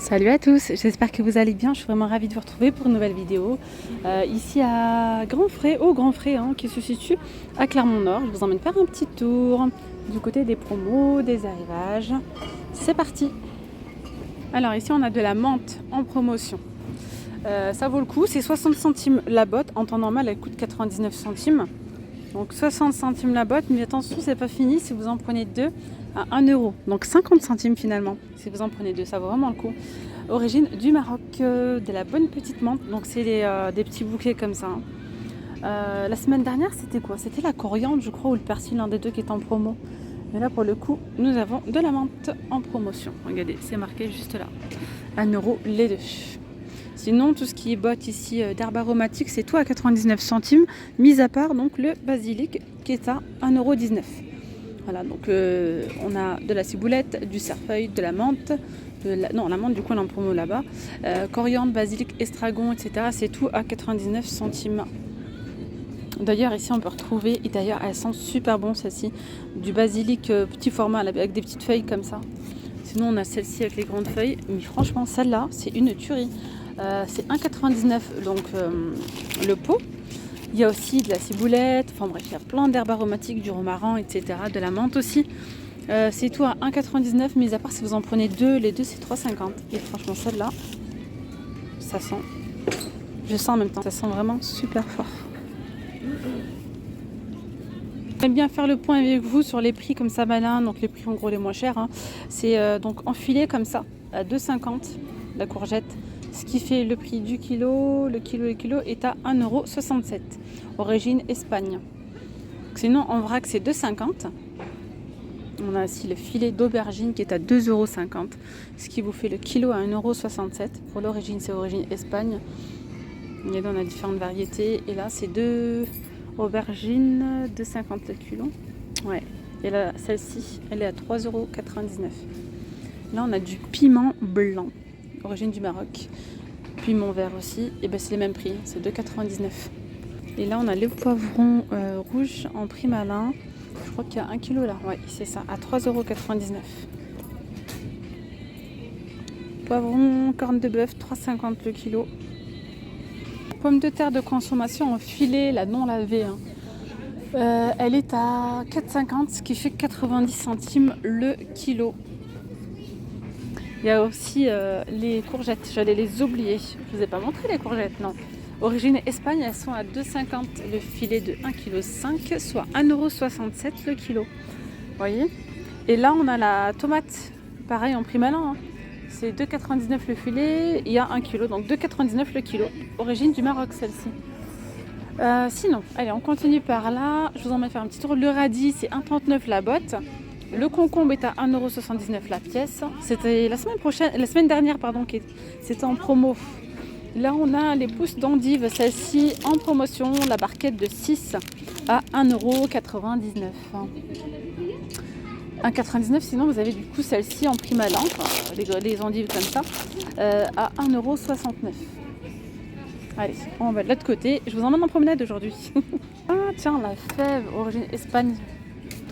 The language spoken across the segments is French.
Salut à tous, j'espère que vous allez bien. Je suis vraiment ravie de vous retrouver pour une nouvelle vidéo. Ici à Grand-Frais, au Grand-Frais, qui se situe à Clermont-Nord. Je vous emmène faire un petit tour du côté des promos, des arrivages. C'est parti. Alors ici on a de la menthe en promotion. Ça vaut le coup, c'est 60 centimes la botte. En temps normal elle coûte 99 centimes. Donc 60 centimes la botte, mais attention c'est pas fini, si vous en prenez deux à 1 euro. Donc 50 centimes finalement, si vous en prenez deux, ça vaut vraiment le coup. Origine du Maroc, de la bonne petite menthe, donc c'est des petits bouquets comme ça. La semaine dernière c'était quoi? C'était la coriandre je crois, ou le persil, l'un des deux qui est en promo. Mais là pour le coup, nous avons de la menthe en promotion. Regardez, c'est marqué juste là. 1 euro les deux. Sinon, tout ce qui est botte ici d'herbes aromatiques, c'est tout à 99 centimes, mis à part donc le basilic qui est à 1,19 €. Voilà, donc on a de la ciboulette, du cerfeuil, de la menthe, la menthe du coup on est en promo là-bas, coriandre, basilic, estragon, etc. C'est tout à 99 centimes. D'ailleurs ici on peut retrouver, et d'ailleurs elles sentent super bon celle-ci, du basilic petit format avec des petites feuilles comme ça. Sinon on a celle-ci avec les grandes feuilles, mais franchement celle-là c'est une tuerie. C'est 1,99 € donc le pot. Il y a aussi de la ciboulette, enfin bref, il y a plein d'herbes aromatiques, du romarin, etc. De la menthe aussi. C'est tout à 1,99 €, mais à part si vous en prenez deux, les deux c'est 3,50 €. Et franchement celle-là, ça sent, je sens en même temps, ça sent vraiment super fort. J'aime bien faire le point avec vous sur les prix comme ça malin, donc les prix en gros les moins chers. C'est donc enfilé comme ça, à 2,50 € la courgette. Ce qui fait le prix du kilo, le kilo est à 1,67 €, origine Espagne. Sinon en vrac c'est 2,50 €. On a aussi le filet d'aubergine qui est à 2,50 €, ce qui vous fait le kilo à 1,67 €. Pour l'origine c'est origine Espagne. Et là on a différentes variétés. Et là c'est 2 aubergines, 2,50 € le kilo. Ouais. Et là celle-ci elle est à 3,99 €. Là on a du piment blanc, origine du Maroc. Piment vert aussi, et ben c'est les mêmes prix, c'est 2,99 €. Et là on a les poivrons rouges en prix malin. Je crois qu'il y a 1 kilo là, ouais c'est ça, à 3,99 €. Poivrons, cornes de bœuf, 3,50 € le kilo. Pommes de terre de consommation en filet, la non lavée, elle est à 4,50 €, ce qui fait 90 centimes le kilo. Il y a aussi les courgettes, j'allais les oublier. Je ne vous ai pas montré les courgettes, non. Origine Espagne, elles sont à 2,50 € le filet de 1,5 kg, soit 1,67 € le kilo. Vous voyez? Et là, on a la tomate, pareil en prix malin. C'est 2,99 € le filet, il y a 1 kg, donc 2,99 € le kilo. Origine du Maroc, celle-ci. Sinon, allez, on continue par là. Je vous emmène faire un petit tour. Le radis, c'est 1,39 € la botte. Le concombre est à 1,79 € la pièce. C'était la semaine dernière, c'était en promo. Là, on a les pousses d'endive, celle-ci en promotion, la barquette de 6 à 1,99 €. 1,99 €, sinon vous avez du coup celle-ci en prix malin, les endives comme ça, à 1,69 €. Allez, on va de l'autre côté. Je vous emmène en promenade aujourd'hui. Ah tiens, la fève, origine Espagne.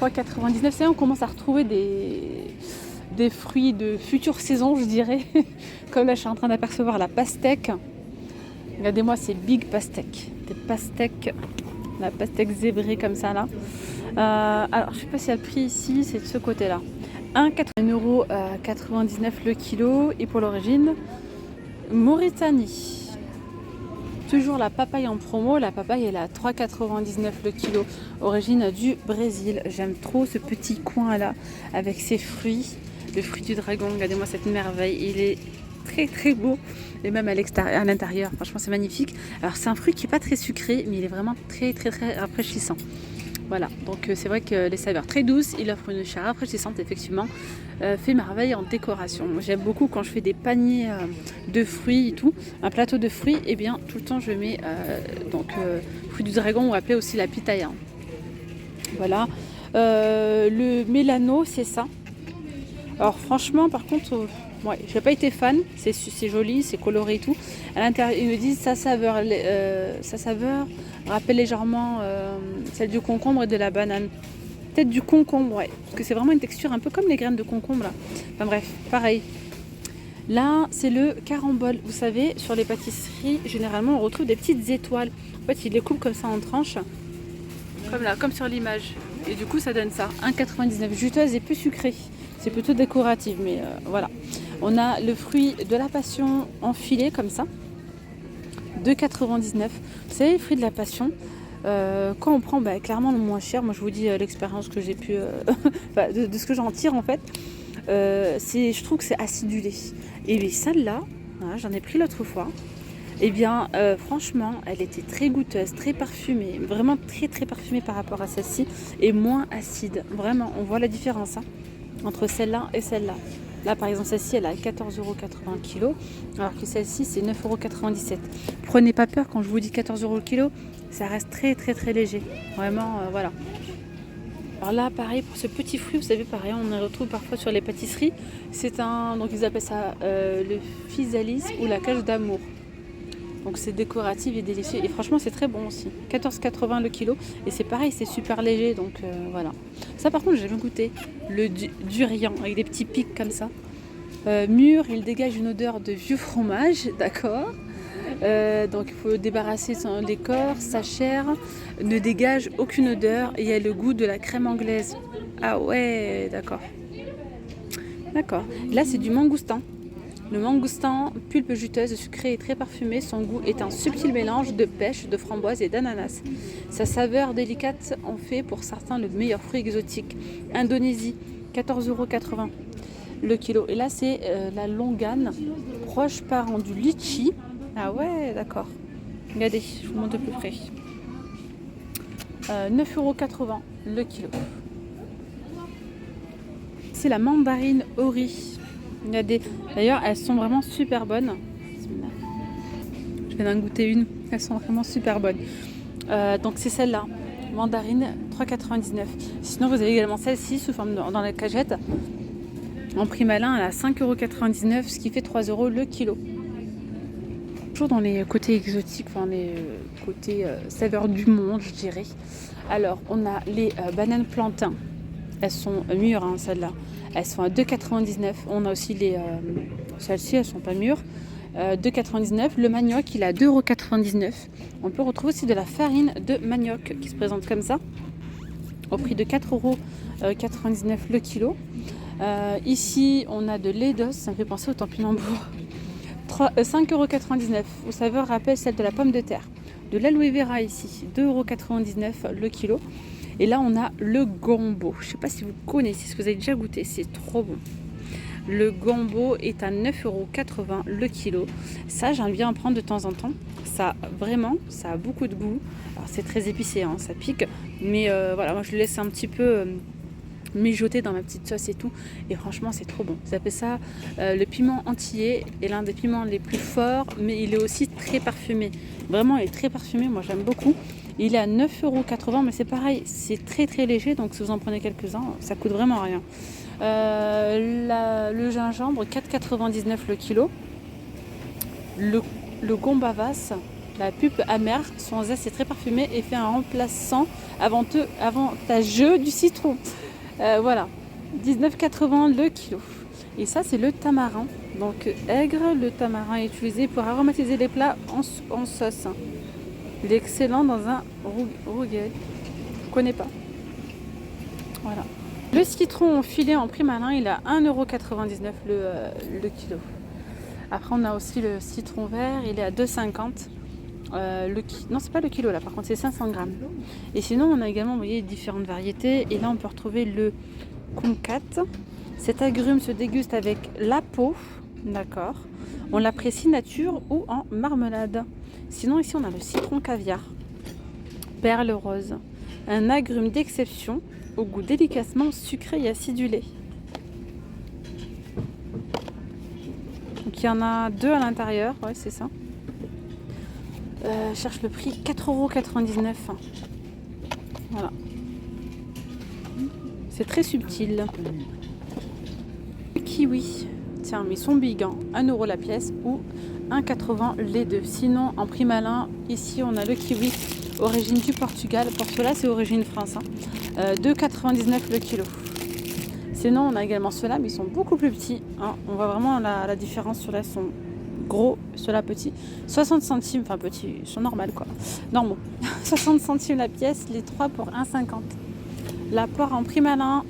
3,99 €. C'est là on commence à retrouver des fruits de future saison, je dirais. Comme là, je suis en train d'apercevoir la pastèque. Regardez-moi ces big pastèques. Des pastèques, la pastèque zébrée comme ça là. Alors, je sais pas si le prix ici, c'est de ce côté-là. 1,99 € le kilo. Et pour l'origine, Mauritanie. Toujours la papaye en promo, la papaye elle est à 3,99 € le kilo, origine du Brésil. J'aime trop ce petit coin là, avec ses fruits, le fruit du dragon, regardez-moi cette merveille, il est très très beau, et même à l'intérieur, franchement c'est magnifique. Alors c'est un fruit qui n'est pas très sucré, mais il est vraiment très très très rafraîchissant. Voilà, donc c'est vrai que les saveurs très douces, il offre une chair rafraîchissante, effectivement, fait merveille en décoration. J'aime beaucoup quand je fais des paniers de fruits et tout, un plateau de fruits, et bien tout le temps je mets fruit du dragon, ou appelé aussi la pitaya. Voilà, le mélano c'est ça. Alors franchement par contre, ouais, je n'ai pas été fan, c'est joli, c'est coloré et tout. À l'intérieur ils me disent sa saveur rappelle légèrement celle du concombre et de la banane. Peut-être du concombre, ouais. Parce que c'est vraiment une texture un peu comme les graines de concombre là. Enfin bref, pareil. Là, c'est le carambole. Vous savez, sur les pâtisseries, généralement, on retrouve des petites étoiles. En fait, ils les coupent comme ça en tranches. Comme là, comme sur l'image. Et du coup, ça donne ça. 1,99. Juteuse et plus sucrée. C'est plutôt décoratif, mais voilà. On a le fruit de la passion en filet, comme ça. 2,99. Vous savez, les fruits de la passion, quand on prend clairement le moins cher, moi je vous dis l'expérience que j'ai pu... de ce que j'en tire en fait, je trouve que c'est acidulé. Et bien celle-là, voilà, j'en ai pris l'autre fois. Et bien franchement, elle était très goûteuse, très parfumée, vraiment très très parfumée par rapport à celle-ci et moins acide. Vraiment, on voit la différence entre celle-là et celle-là. Là par exemple celle-ci elle a 14,80 € kg, alors que celle-ci c'est 9,97 €. Prenez pas peur quand je vous dis 14 € le kilo, ça reste très très très léger. Vraiment voilà. Alors là, pareil, pour ce petit fruit, vous savez, pareil, on le retrouve parfois sur les pâtisseries. Donc ils appellent ça le physalis ou la cage d'amour. Donc c'est décoratif et délicieux. Et franchement, c'est très bon aussi. 14,80 € le kilo. Et c'est pareil, c'est super léger. Donc voilà. Ça, par contre, j'ai jamais goûté. Le durian, avec des petits pics comme ça. Mûr, il dégage une odeur de vieux fromage. D'accord. Donc il faut débarrasser l'écorce, sa chair ne dégage aucune odeur et il y a le goût de la crème anglaise. Ah ouais, d'accord. D'accord. Là c'est du mangoustan. Le mangoustan, pulpe juteuse, sucrée et très parfumée, son goût est un subtil mélange de pêche, de framboise et d'ananas. Sa saveur délicate en fait pour certains le meilleur fruit exotique. Indonésie, 14,80 € le kilo. Et là c'est la longane, proche parent du litchi. Ah ouais, d'accord. Regardez, je vous montre de plus près. 9,80 € le kilo. C'est la mandarine Ori. Regardez. D'ailleurs, elles sont vraiment super bonnes. Je viens d'en goûter une. Elles sont vraiment super bonnes. Donc c'est celle-là. Mandarine, 3,99 €. Sinon, vous avez également celle-ci sous forme dans la cagette. En prix malin, elle a 5,99 €, ce qui fait 3 € le kilo. Dans les côtés exotiques, enfin les côtés saveurs du monde, je dirais. Alors, on a les bananes plantains. Elles sont mûres, hein, celles-là. Elles sont à 2,99 €. On a aussi celles-ci, elles sont pas mûres. 2,99 €. Le manioc, il est à 2,99 €. On peut retrouver aussi de la farine de manioc qui se présente comme ça, au prix de 4,99 € le kilo. Ici, on a de lait d'os. Ça me fait penser au Topinambour. 5,99 €. Vos saveurs rappellent celle de la pomme de terre. De l'aloe vera ici, 2,99 € le kilo. Et là, on a le gombo. Je ne sais pas si vous connaissez, si vous avez déjà goûté, c'est trop bon. Le gombo est à 9,80 € le kilo. Ça, j'aime bien en prendre de temps en temps. Ça, vraiment, ça a beaucoup de goût. Alors, c'est très épicé, hein, ça pique. Mais voilà, moi, je le laisse un petit peu... mijoter dans ma petite sauce et tout, et franchement c'est trop bon. Vous appelez ça le piment antillais, est l'un des piments les plus forts, mais il est aussi très parfumé. Vraiment, il est très parfumé, moi j'aime beaucoup. Il est à 9,80 €, mais c'est pareil, c'est très très léger, donc si vous en prenez quelques-uns, ça coûte vraiment rien. Le gingembre, 4,99 € le kilo. Le gombavas, la pulpe amère, son zeste est très parfumé et fait un remplaçant avantageux du citron. Voilà, 19,80 € le kilo. Et ça, c'est le tamarin. Donc, aigre, le tamarin est utilisé pour aromatiser les plats en sauce. Il est excellent dans un rougail. Je ne connais pas. Voilà. Le citron filet en prix malin, il est à 1,99 € le kilo. Après, on a aussi le citron vert, il est à 2,50 €. Non, c'est pas le kilo là, par contre, c'est 500 grammes. Et sinon, on a également, vous voyez, différentes variétés. Et là, on peut retrouver le kumquat. Cet agrume se déguste avec la peau, d'accord. On l'apprécie nature ou en marmelade. Sinon, ici, on a le citron caviar, perle rose. Un agrume d'exception, au goût délicieusement sucré et acidulé. Donc, il y en a 2 à l'intérieur, ouais, c'est ça. Cherche le prix, 4,99 €. Voilà. C'est très subtil. Kiwi. Tiens, mais ils sont big, hein. 1 € la pièce ou 1,80 € les deux. Sinon, en prix malin, ici, on a le kiwi, origine du Portugal. Pour cela, c'est origine France. 2,99 € le kilo. Sinon, on a également ceux-là, mais ils sont beaucoup plus petits. Hein. On voit vraiment la différence. Ceux-là sont gros, ceux-là petits. 60 centimes, enfin petits, ils sont normaux quoi. Normaux. 60 centimes la pièce, les 3 pour 1,50. La poire en prix malin,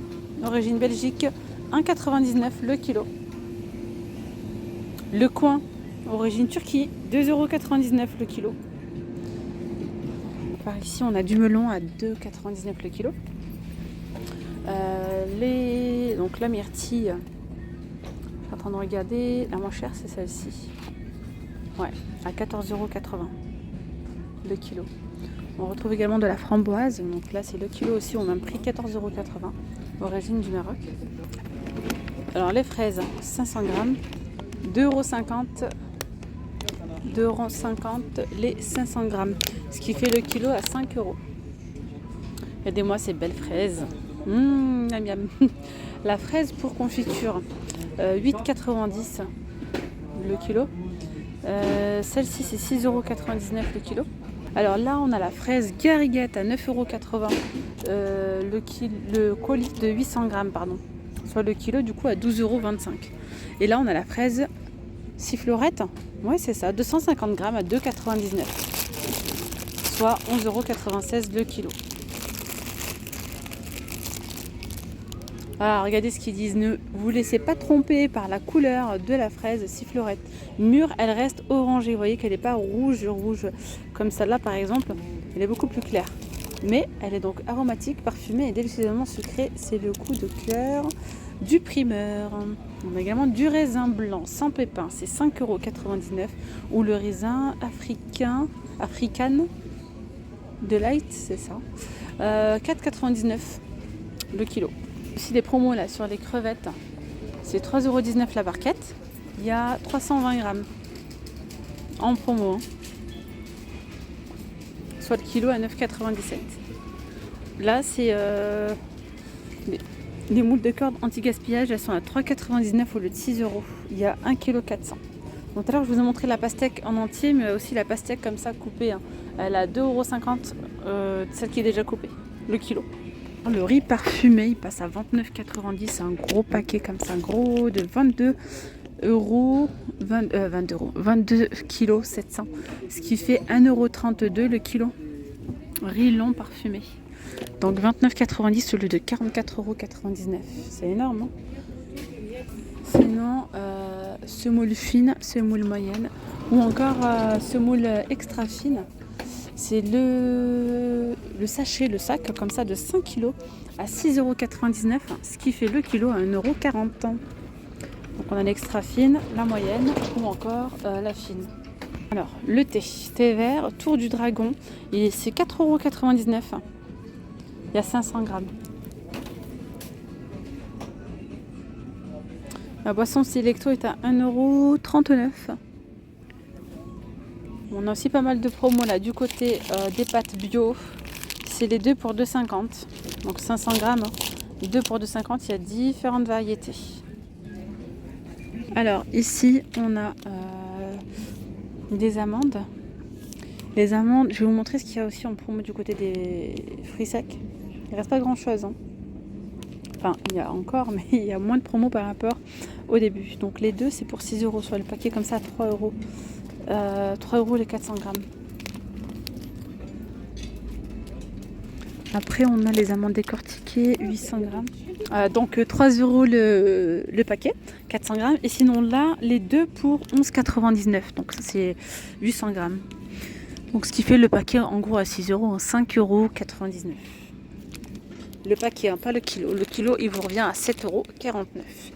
origine Belgique, 1,99 le kilo. Le coin, origine Turquie, 2,99 le kilo. Par ici, on a du melon à 2,99 le kilo. Donc la myrtille, je suis en train de regarder, la moins chère c'est celle-ci. Ouais, à 14,80 € le kilo. On retrouve également de la framboise, donc là c'est le kilo aussi au même prix, 14,80 €, origine du Maroc. Alors les fraises, 500 grammes, 2,50 €, 2,50 € les 500 grammes, ce qui fait le kilo à 5 €. Regardez-moi ces belles fraises. Miam miam. La fraise pour confiture, 8,90 € le kilo. Celle-ci c'est 6,99 € le kilo. Alors là on a la fraise gariguette à 9,80 € le colis de 800 grammes pardon. Soit le kilo du coup à 12,25 €. Et là on a la fraise sifflorette, ouais c'est ça, 250 grammes à 2,99 €. Soit 11,96 € le kilo. Ah, regardez ce qu'ils disent, ne vous laissez pas tromper par la couleur de la fraise sifflorette. Mûre, elle reste orangée, vous voyez qu'elle n'est pas rouge comme celle-là par exemple, elle est beaucoup plus claire. Mais elle est donc aromatique, parfumée et délicieusement sucrée, c'est le coup de cœur du primeur. On a également du raisin blanc sans pépins, c'est 5,99 € ou le raisin africain de light, c'est ça, 4,99 € le kilo. Aussi des promos là sur les crevettes, c'est 3,19 € la barquette, il y a 320 grammes en promo, hein. Soit le kilo à 9,97 €. Là c'est les moules de corde anti-gaspillage, elles sont à 3,99 € au lieu de 6 €, il y a 1,4 kg. Donc tout à l'heure je vous ai montré la pastèque en entier, mais aussi la pastèque comme ça coupée, hein. Elle a 2,50 €, celle qui est déjà coupée, le kilo. Le riz parfumé, il passe à 29,90 €, c'est un gros paquet comme ça, gros de 22 €, 22 kg 700, ce qui fait 1,32 € le kilo. Riz long parfumé. Donc 29,90 € au lieu de 44,99 €. C'est énorme, hein. Sinon, semoule fine, semoule moyenne ou encore semoule extra fine. C'est le sachet, le sac comme ça de 5 kg à 6,99 €, ce qui fait le kilo à 1,40 €. Donc on a l'extra fine, la moyenne ou encore la fine. Alors le thé vert, Tour du Dragon, et c'est 4,99 €. Il y a 500 grammes. La boisson Selecto est à 1,39 €. On a aussi pas mal de promos là du côté des pâtes bio. C'est les 2 pour 2,50 €. Donc 500 grammes. 2 pour 2,50 €, il y a différentes variétés. Alors ici on a des amandes. Les amandes, je vais vous montrer ce qu'il y a aussi en promo du côté des fruits secs. Il reste pas grand chose, hein. Enfin il y a encore, mais il y a moins de promos par rapport au début. Donc les deux c'est pour 6 €, soit le paquet comme ça à 3 €. 3 € les 400 grammes. Après on a les amandes décortiquées, 800 grammes. Donc 3 € le paquet, 400 grammes. Et sinon là, les deux pour 11,99 €. Donc ça c'est 800 grammes. Donc ce qui fait le paquet en gros à 6 €, 5,99 €. Le paquet, hein, pas le kilo. Le kilo il vous revient à 7,49 €.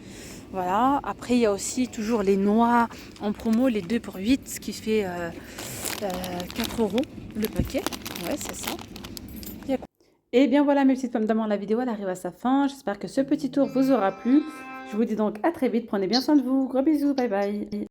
Voilà, après il y a aussi toujours les noix en promo, les 2 pour 8, ce qui fait 4 € le paquet. Ouais, c'est ça. Et bien voilà mes petites pommes d'amour, la vidéo elle arrive à sa fin. J'espère que ce petit tour vous aura plu. Je vous dis donc à très vite, prenez bien soin de vous. Gros bisous, bye bye.